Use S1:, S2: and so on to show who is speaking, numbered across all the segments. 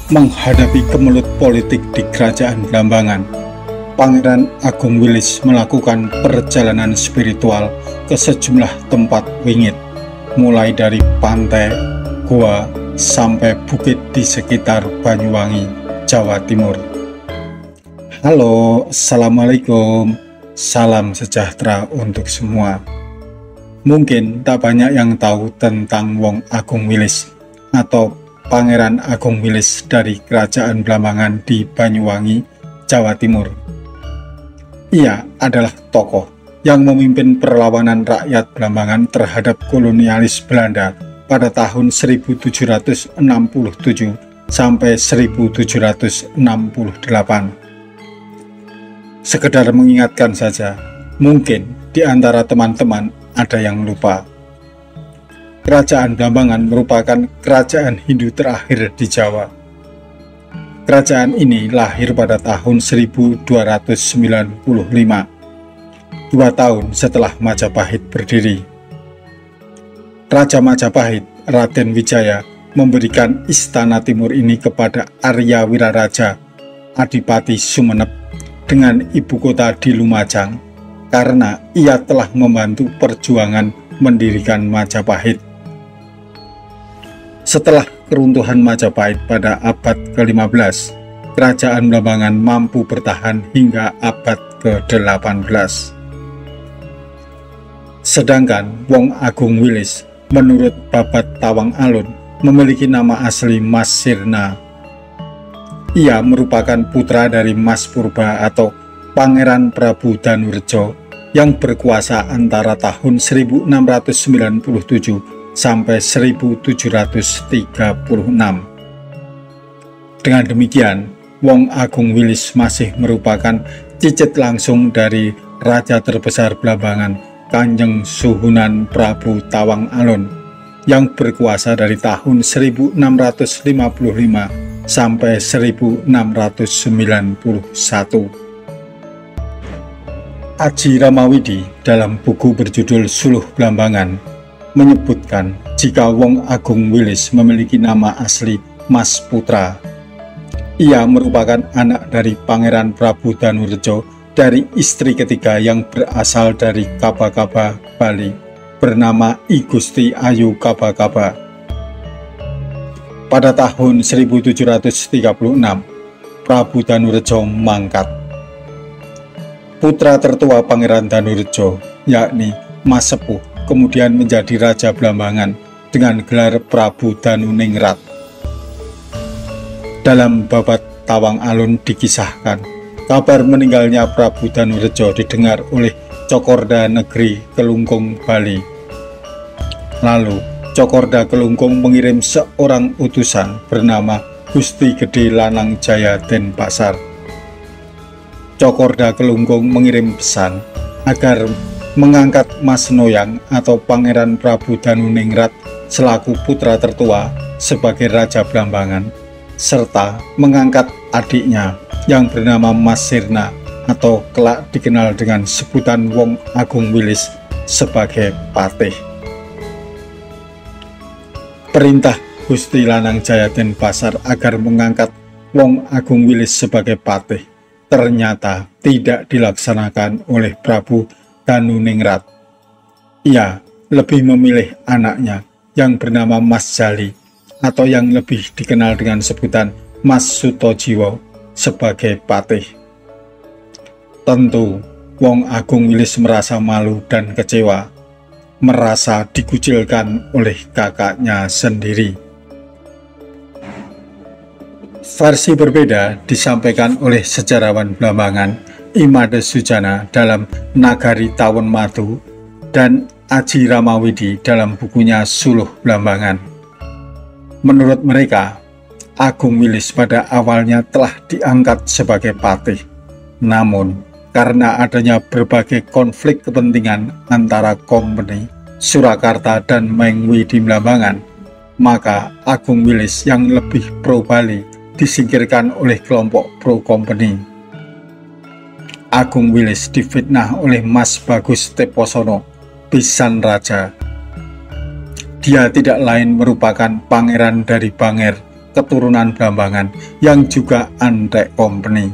S1: Menghadapi kemelut politik di Kerajaan Blambangan, Pangeran Agung Wilis melakukan perjalanan spiritual ke sejumlah tempat wingit, mulai dari pantai, gua, sampai bukit di sekitar Banyuwangi, Jawa Timur. Halo, Assalamualaikum, salam sejahtera untuk semua. Mungkin tak banyak yang tahu tentang Wong Agung Wilis atau Pangeran Agung Wilis dari Kerajaan Blambangan di Banyuwangi, Jawa Timur. Ia adalah tokoh yang memimpin perlawanan rakyat Blambangan terhadap kolonialis Belanda pada tahun 1767 sampai 1768. Sekedar mengingatkan saja, mungkin di antara teman-teman ada yang lupa. Kerajaan Blambangan merupakan kerajaan Hindu terakhir di Jawa. Kerajaan ini lahir pada tahun 1295, 2 tahun setelah Majapahit berdiri. Raja Majapahit, Raden Wijaya, memberikan istana timur ini kepada Arya Wiraraja, Adipati Sumenep, dengan ibu kota di Lumajang, karena ia telah membantu perjuangan mendirikan Majapahit. Setelah keruntuhan Majapahit pada abad ke-15, Kerajaan Blambangan mampu bertahan hingga abad ke-18. Sedangkan Wong Agung Wilis, menurut Babat Tawang Alun, memiliki nama asli Mas Sirna. Ia merupakan putra dari Mas Purba atau Pangeran Prabu Danurejo yang berkuasa antara tahun 1697 sampai 1736. Dengan demikian, Wong Agung Wilis masih merupakan cicit langsung dari raja terbesar Blambangan, Kanjeng Suhunan Prabu Tawang Alun, yang berkuasa dari tahun 1655 sampai 1691. Aji Ramawidi dalam buku berjudul Suluh Blambangan menyebutkan jika Wong Agung Wilis memiliki nama asli Mas Putra. Ia merupakan anak dari Pangeran Prabu Danurejo dari istri ketiga yang berasal dari Kaba-Kaba, Bali, bernama I Gusti Ayu Kaba-Kaba. Pada tahun 1736, Prabu Danurejo mangkat. Putra tertua Pangeran Danurejo, yakni Mas Sepuh, kemudian menjadi Raja Blambangan dengan gelar Prabu Danuningrat. Dalam Babat Tawang Alun dikisahkan, kabar meninggalnya Prabu Danurejo didengar oleh Cokorda Negeri Kelungkung, Bali. Lalu Cokorda Kelungkung mengirim seorang utusan bernama Gusti Gede Lanang Jaya Denpasar. Cokorda Kelungkung mengirim pesan agar mengangkat Mas Noyang atau Pangeran Prabu Danuningrat selaku putra tertua sebagai Raja Blambangan, serta mengangkat adiknya yang bernama Mas Sirna atau kelak dikenal dengan sebutan Wong Agung Wilis sebagai patih. Perintah Gusti Lanang Jaya Denpasar agar mengangkat Wong Agung Wilis sebagai patih ternyata tidak dilaksanakan oleh Prabu Danuningrat. Ia lebih memilih anaknya yang bernama Mas Jali atau yang lebih dikenal dengan sebutan Mas Sutojiwo sebagai patih. Tentu Wong Agung Wilis merasa malu dan kecewa, merasa dikucilkan oleh kakaknya sendiri. Versi berbeda disampaikan oleh sejarawan Blambangan Imade Sujana dalam Nagari Tawon Madu dan Aji Ramawidi dalam bukunya Suluh Blambangan. Menurut mereka, Agung Wilis pada awalnya telah diangkat sebagai patih. Namun, karena adanya berbagai konflik kepentingan antara Kompeni, Surakarta, dan Mengwi di Blambangan, maka Agung Wilis yang lebih pro Bali disingkirkan oleh kelompok pro Kompeni. Agung Wilis difitnah oleh Mas Bagus Teposono, Pisan Raja. Dia tidak lain merupakan pangeran dari Banger keturunan Blambangan yang juga antek company.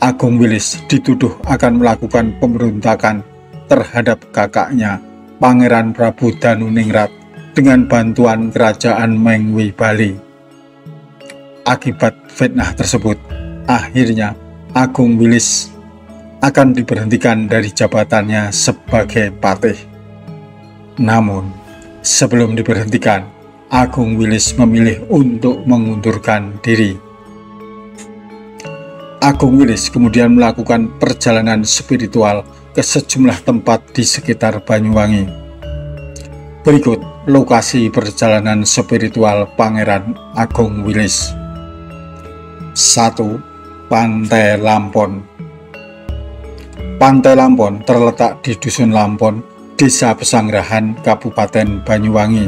S1: Agung Wilis dituduh akan melakukan pemberontakan terhadap kakaknya, Pangeran Prabu Danuningrat, dengan bantuan kerajaan Mengwi Bali. Akibat fitnah tersebut, akhirnya Agung Wilis akan diberhentikan dari jabatannya sebagai patih. Namun, sebelum diberhentikan, Agung Wilis memilih untuk mengundurkan diri. Agung Wilis kemudian melakukan perjalanan spiritual ke sejumlah tempat di sekitar Banyuwangi. Berikut lokasi perjalanan spiritual Pangeran Agung Wilis. 1. Pantai Lampon. Pantai Lampon terletak di Dusun Lampon, Desa Pesanggerahan, Kabupaten Banyuwangi.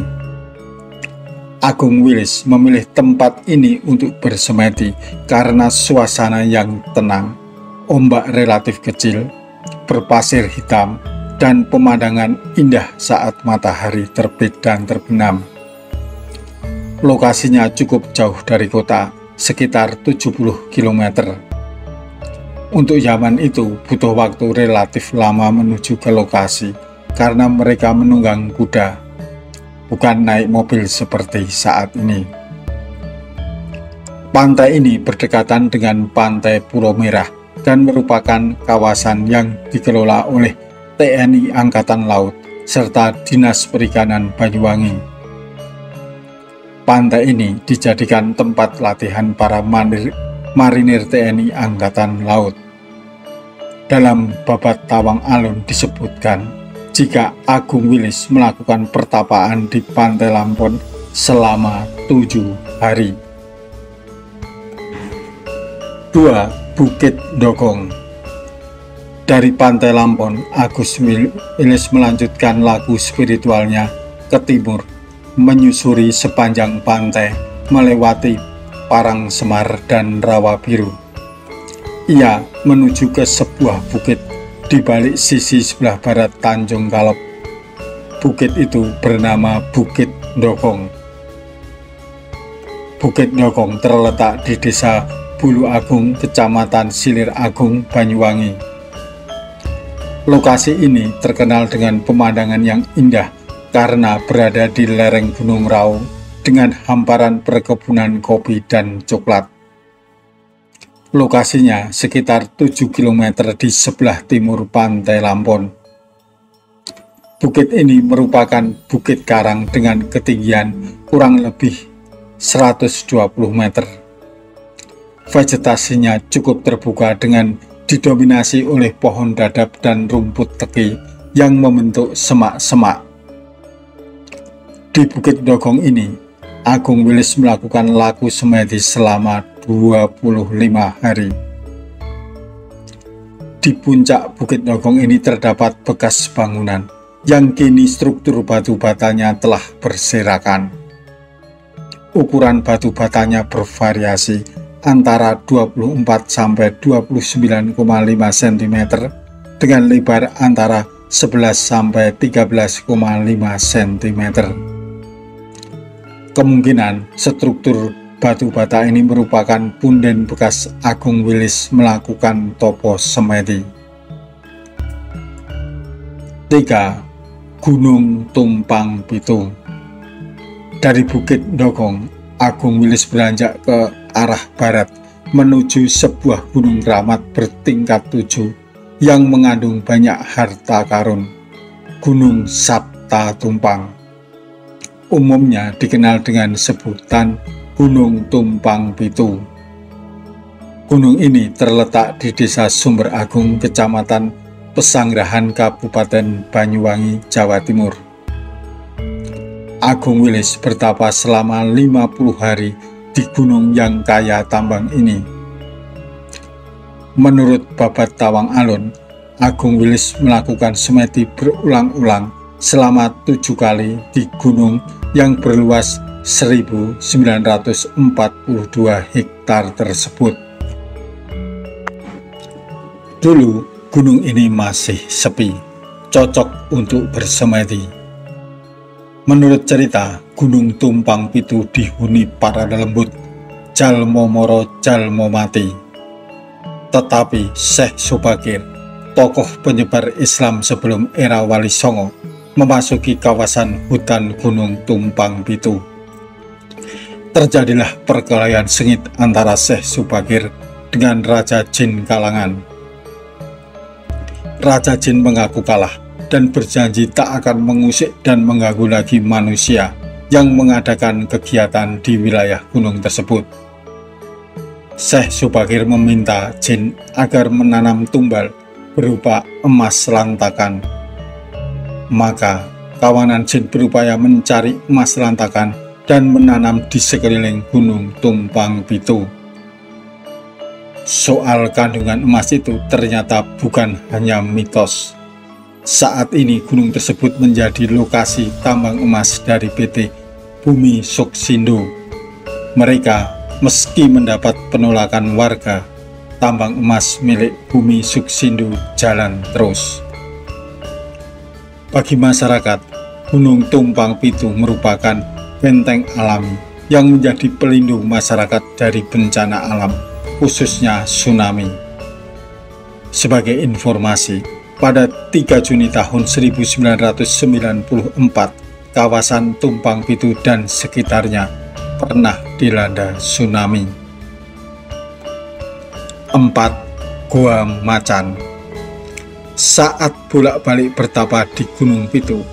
S1: Agung Wilis memilih tempat ini untuk bersemedi karena suasana yang tenang, ombak relatif kecil, berpasir hitam, dan pemandangan indah saat matahari terbit dan terbenam. Lokasinya cukup jauh dari kota, sekitar 70 km. Untuk zaman itu butuh waktu relatif lama menuju ke lokasi karena mereka menunggang kuda, bukan naik mobil seperti saat ini. Pantai ini berdekatan dengan Pantai Pulau Merah dan merupakan kawasan yang dikelola oleh TNI Angkatan Laut serta Dinas Perikanan Banyuwangi. Pantai ini dijadikan tempat latihan para marinir TNI Angkatan Laut. Dalam Babat Tawang Alun disebutkan jika Agung Wilis melakukan pertapaan di Pantai Lampon selama 7 hari. 2. Bukit Ndokong. Dari Pantai Lampon, Agung Wilis melanjutkan laku spiritualnya ke timur, menyusuri sepanjang pantai, melewati Parang Semar dan Rawa Biru. Ia menuju ke sebuah bukit di balik sisi sebelah barat Tanjung Kalop. Bukit itu bernama Bukit Ndokong. Bukit Ndokong terletak di Desa Bulu Agung, Kecamatan Silir Agung, Banyuwangi. Lokasi ini terkenal dengan pemandangan yang indah karena berada di lereng Gunung Raung dengan hamparan perkebunan kopi dan coklat. Lokasinya sekitar 7 km di sebelah timur Pantai Lampon. Bukit ini merupakan bukit karang dengan ketinggian kurang lebih 120 meter. Vegetasinya cukup terbuka dengan didominasi oleh pohon dadap dan rumput teki yang membentuk semak-semak. Di Bukit Ndokong ini, Agung Wilis melakukan laku semedi selama 25 hari. Di puncak Bukit Ndokong ini terdapat bekas bangunan yang kini struktur batu batanya telah berserakan. Ukuran batu batanya bervariasi antara 24 sampai 29,5 cm dengan lebar antara 11 sampai 13,5 cm. Kemungkinan struktur batu bata ini merupakan punden bekas Agung Wilis melakukan topo semedi. 3. Gunung Tumpang Pitung. Dari Bukit Ndokong, Agung Wilis beranjak ke arah barat menuju sebuah gunung keramat bertingkat 7 yang mengandung banyak harta karun, Gunung Sabta Tumpang. Umumnya dikenal dengan sebutan Gunung Tumpang Pitu. Gunung ini terletak di Desa Sumber Agung, Kecamatan Pesanggerahan, Kabupaten Banyuwangi, Jawa Timur. Agung Wilis bertapa selama 50 hari di gunung yang kaya tambang ini. Menurut Babat Tawang Alun, Agung Wilis melakukan semedi berulang-ulang selama 7 kali di gunung yang berluas 1.942 hektar tersebut. Dulu gunung ini masih sepi, cocok untuk bersemedi. Menurut cerita, Gunung Tumpang Pitu dihuni para lelembut, jalmo moro jalmo mati. Tetapi Syekh Subagir, tokoh penyebar Islam sebelum era Wali Songo, memasuki kawasan hutan Gunung Tumpang Pitu. Terjadilah perkelahian sengit antara Syekh Subagir dengan Raja Jin Kalangan. Raja Jin mengaku kalah dan berjanji tak akan mengusik dan mengganggu lagi manusia yang mengadakan kegiatan di wilayah gunung tersebut. Syekh Subagir meminta Jin agar menanam tumbal berupa emas lantakan. Maka kawanan Jin berupaya mencari emas lantakan dan menanam di sekeliling Gunung Tumpang Pitu. Soal kandungan emas itu ternyata bukan hanya mitos. Saat ini gunung tersebut menjadi lokasi tambang emas dari PT Bumi Suksindo. Mereka meski mendapat penolakan warga, tambang emas milik Bumi Suksindo jalan terus. Bagi masyarakat, Gunung Tumpang Pitu merupakan benteng alami yang menjadi pelindung masyarakat dari bencana alam, khususnya tsunami. Sebagai informasi, pada 3 Juni tahun 1994, kawasan Tumpang Pitu dan sekitarnya pernah dilanda tsunami. 4. Gua Macan. Saat bolak-balik bertapa di Gunung Pitu,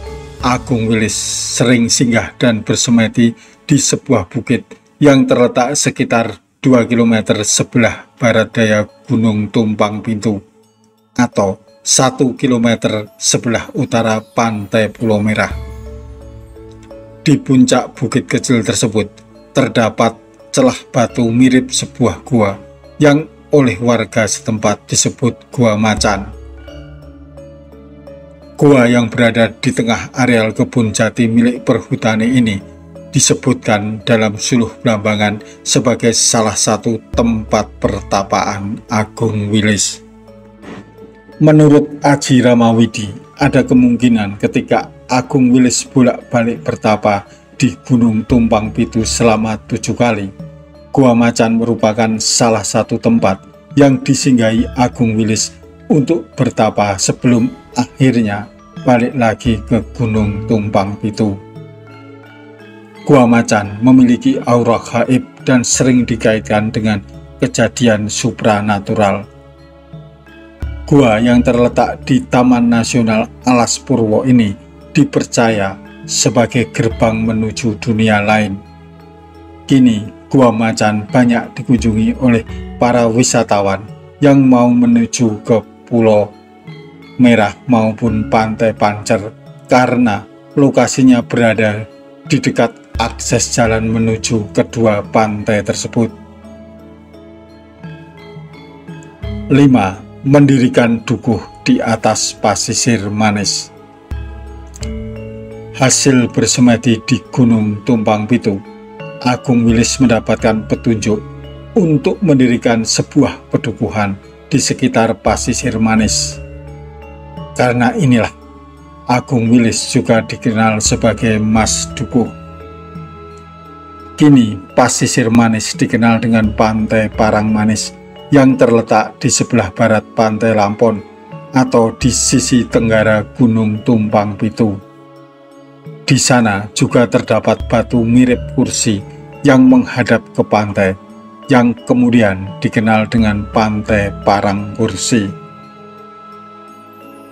S1: Agung Wilis sering singgah dan bersemedi di sebuah bukit yang terletak sekitar 2 km sebelah barat daya Gunung Tumpang Pitu atau 1 km sebelah utara pantai Pulau Merah. Di puncak bukit kecil tersebut terdapat celah batu mirip sebuah gua yang oleh warga setempat disebut Gua Macan. Gua yang berada di tengah areal kebun jati milik perhutani ini disebutkan dalam Suluh Blambangan sebagai salah satu tempat pertapaan Agung Wilis. Menurut Aji Ramawidi, ada kemungkinan ketika Agung Wilis bolak-balik bertapa di Gunung Tumpang Pitu selama 7 kali, Gua Macan merupakan salah satu tempat yang disinggahi Agung Wilis untuk bertapa sebelum akhirnya balik lagi ke Gunung Tumpang Pitu. Gua Macan memiliki aura gaib dan sering dikaitkan dengan kejadian supranatural. Gua yang terletak di Taman Nasional Alas Purwo ini dipercaya sebagai gerbang menuju dunia lain. Kini, Gua Macan banyak dikunjungi oleh para wisatawan yang mau menuju ke Pulau Merah maupun Pantai Pancer karena lokasinya berada di dekat akses jalan menuju kedua pantai tersebut. 5. Mendirikan dukuh di atas pasisir manis. Hasil bersemedi di Gunung Tumpang Pitu, Agung Wilis mendapatkan petunjuk untuk mendirikan sebuah pedukuhan di sekitar pasisir manis. Karena inilah, Agung Wilis juga dikenal sebagai Mas Dukuh. Kini, pasisir manis dikenal dengan Pantai Parang Manis yang terletak di sebelah barat Pantai Lampon atau di sisi tenggara Gunung Tumpang Pitu. Di sana juga terdapat batu mirip kursi yang menghadap ke pantai, yang kemudian dikenal dengan Pantai Parang Kursi.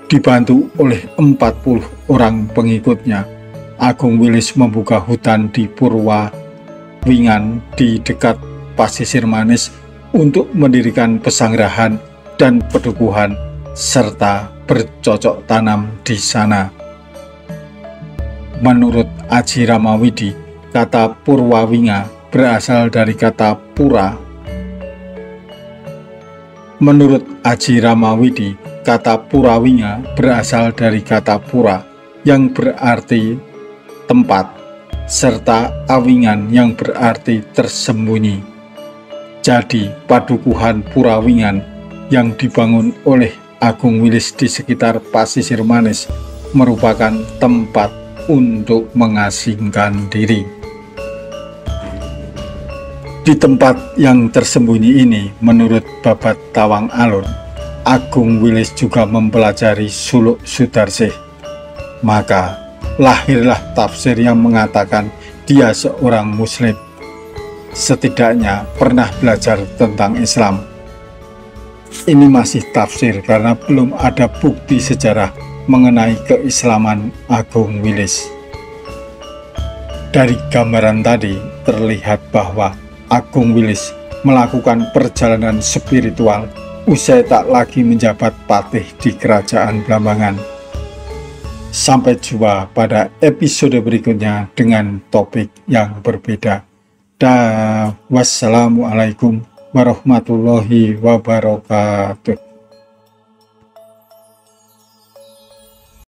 S1: Dibantu oleh 40 orang pengikutnya, Agung Wilis membuka hutan di Purwawingan di dekat pasisir manis untuk mendirikan pesanggrahan dan pedukuhan serta bercocok tanam di sana. Menurut Aji Ramawidi, kata Purwawinga berasal dari kata pura. Menurut Aji Ramawidi, kata Purawinga berasal dari kata pura yang berarti tempat, serta awingan yang berarti tersembunyi. Jadi, padukuhan Purawingan yang dibangun oleh Agung Wilis di sekitar pasisir manis merupakan tempat untuk mengasingkan diri. Di tempat yang tersembunyi ini, menurut Babat Tawang Alun, Agung Wilis juga mempelajari suluk Sudarsih. Maka lahirlah tafsir yang mengatakan dia seorang muslim, setidaknya pernah belajar tentang Islam. Ini masih tafsir karena belum ada bukti sejarah mengenai keislaman Agung Wilis. Dari gambaran tadi terlihat bahwa Agung Wilis melakukan perjalanan spiritual usai tak lagi menjabat patih di Kerajaan Blambangan. Sampai jumpa pada episode berikutnya dengan topik yang berbeda. Wassalamualaikum warahmatullahi wabarakatuh.